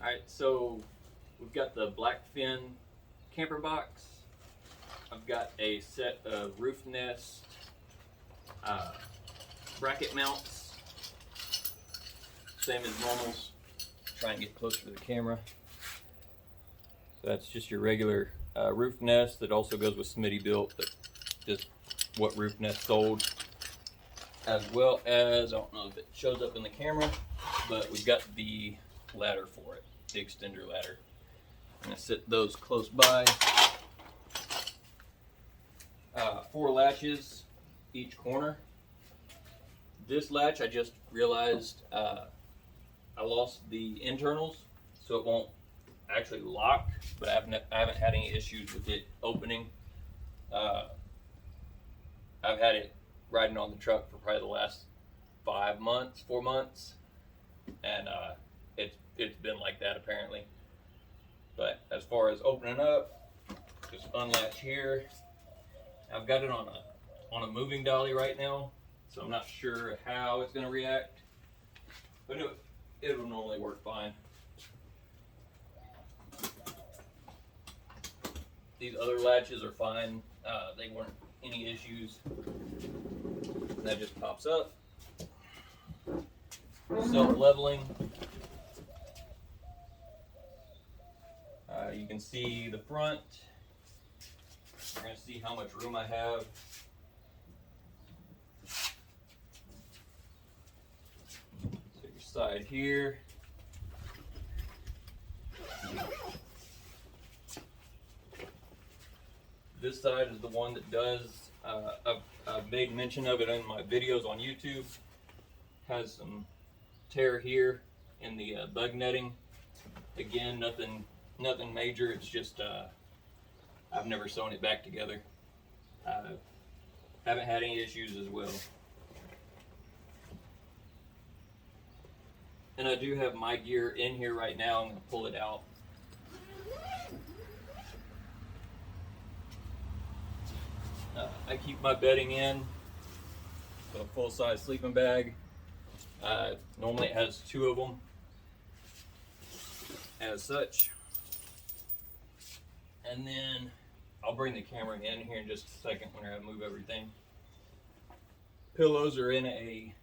Alright, so we've got the Blackfin Camper Box. I've got a set of roof nest bracket mounts, same as normals. Try and get closer to the camera. So that's just your regular roof nest that also goes with Smitty built, but just what roof nest sold. As well as, I don't know if it shows up in the camera, but we've got the ladder for it, the extender ladder. I'm going to set those close by. 4 latches each corner. This latch, I just realized I lost the internals, so it won't actually lock, but I haven't had any issues with it opening. I've had it riding on the truck for probably the last 4 months, and it's been like that apparently. But as far as opening up, just unlatch here. I've got it on a moving dolly right now, so I'm not sure how it's going to react, but it will normally work fine. These other latches are fine. They weren't any issues. That just pops up. Self-leveling. You can see the front. You're going to see how much room I have. So your side here. This side is the one that does, I've made mention of it in my videos on YouTube. Has some tear here in the bug netting. Again, nothing major. It's just I've never sewn it back together. Haven't had any issues as well. And I do have my gear in here right now. I'm going to pull it out. I keep my bedding in, so a full-size sleeping bag. Normally it has 2 of them as such. And then I'll bring the camera in here in just a second when I move everything. Pillows are in a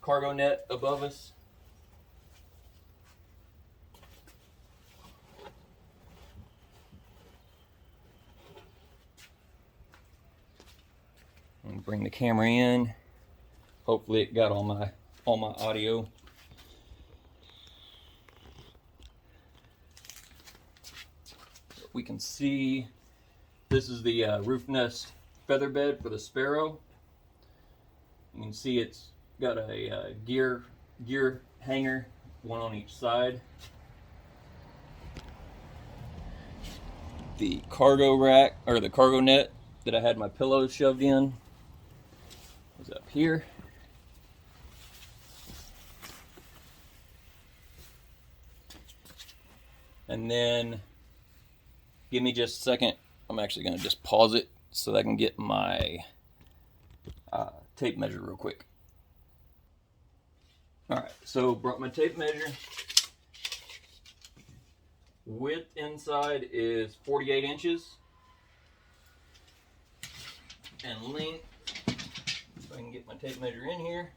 cargo net above us. And bring the camera in. Hopefully it got all my audio. We can see this is the roof nest feather bed for the Sparrow. You can see it's got a gear hanger, one on each side. The cargo rack, or the cargo net that I had my pillows shoved in, is up here. And then, give me just a second. I'm actually going to just pause it so that I can get my tape measure real quick. Alright, so brought my tape measure. Width inside is 48 inches. And length, if I can get my tape measure in here.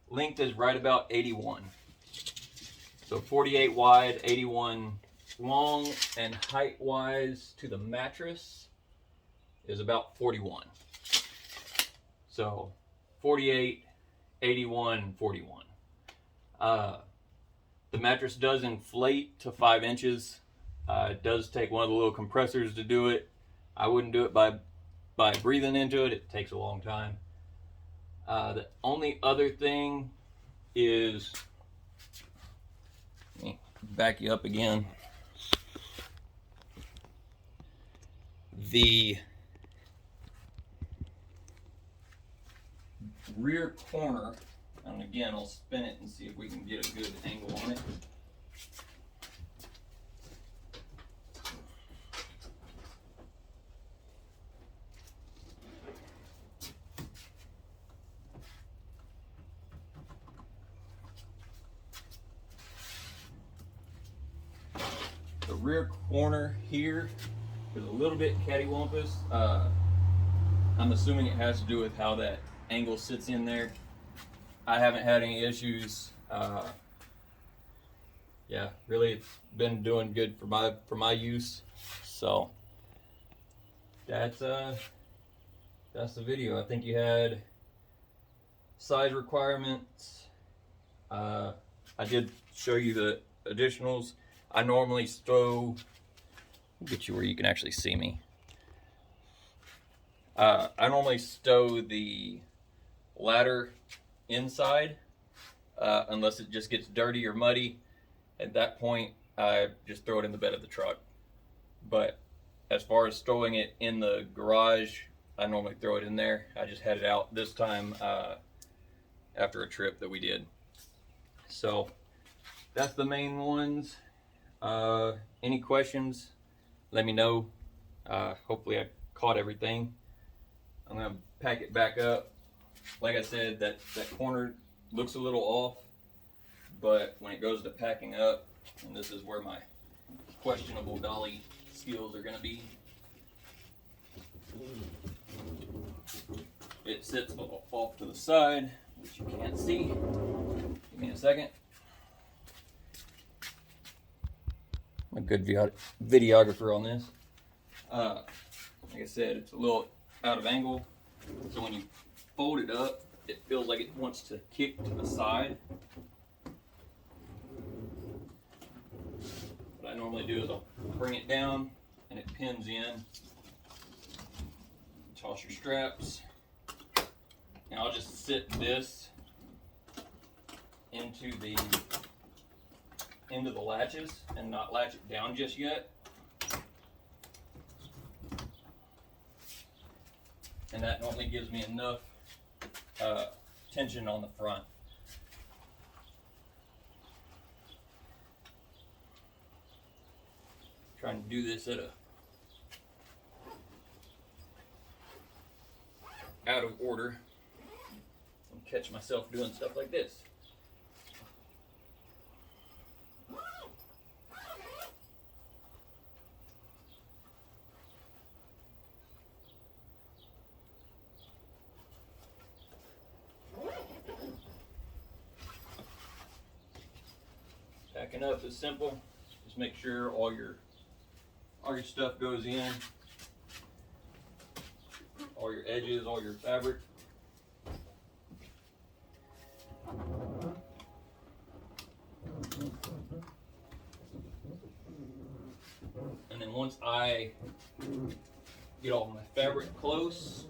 Length is right about 81. So 48 wide, 81 long, and height wise to the mattress is about 41. So 48, 81, 41. The mattress does inflate to 5 inches. It does take one of the little compressors to do it. I wouldn't do it by breathing into it. It takes a long time. The only other thing is, let me back you up again. The rear corner, and again I'll spin it and see if we can get a good angle on it. rear corner here is a little bit cattywampus. I'm assuming it has to do with how that angle sits in there. I haven't had any issues. Yeah, really it's been doing good for my use. So that's the video. I think you had size requirements. I did show you the additionals. I normally stow, get you where you can actually see me. I normally stow the ladder inside unless it just gets dirty or muddy. At that point, I just throw it in the bed of the truck. But as far as stowing it in the garage, I normally throw it in there. I just had it out this time after a trip that we did. So that's the main ones. Any questions, let me know. Hopefully I caught everything. I'm gonna pack it back up. Like I said, that corner looks a little off, but when it goes to packing up, and this is where my questionable dolly skills are gonna be, it sits off to the side, which you can't see. Give me a second. I'm a good videographer on this. Like I said, it's a little out of angle, so when you fold it up, it feels like it wants to kick to the side. What I normally do is I'll bring it down and it pins in. Toss your straps. And I'll just sit this into the latches and not latch it down just yet. And that normally gives me enough tension on the front. Trying to do this at a out of order and catch myself doing stuff like this. Packing up is simple. Just make sure all your stuff goes in, all your edges, all your fabric. And then once I get all my fabric close,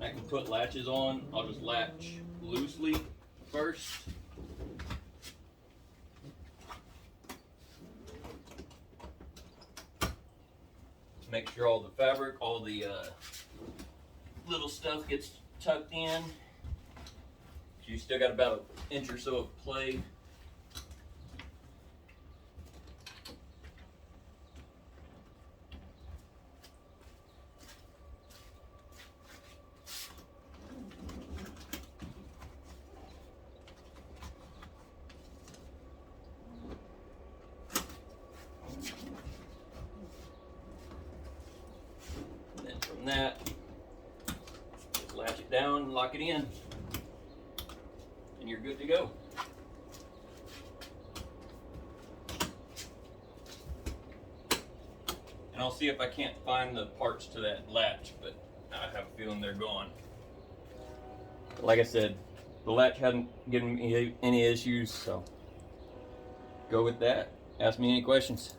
I can put latches on. I'll just latch loosely first. Make sure all the fabric, all the little stuff gets tucked in. You still got about an inch or so of play. From that, just latch it down, lock it in, and you're good to go. And I'll see if I can't find the parts to that latch, but I have a feeling they're gone. Like I said, the latch hadn't given me any issues, so go with that. Ask me any questions.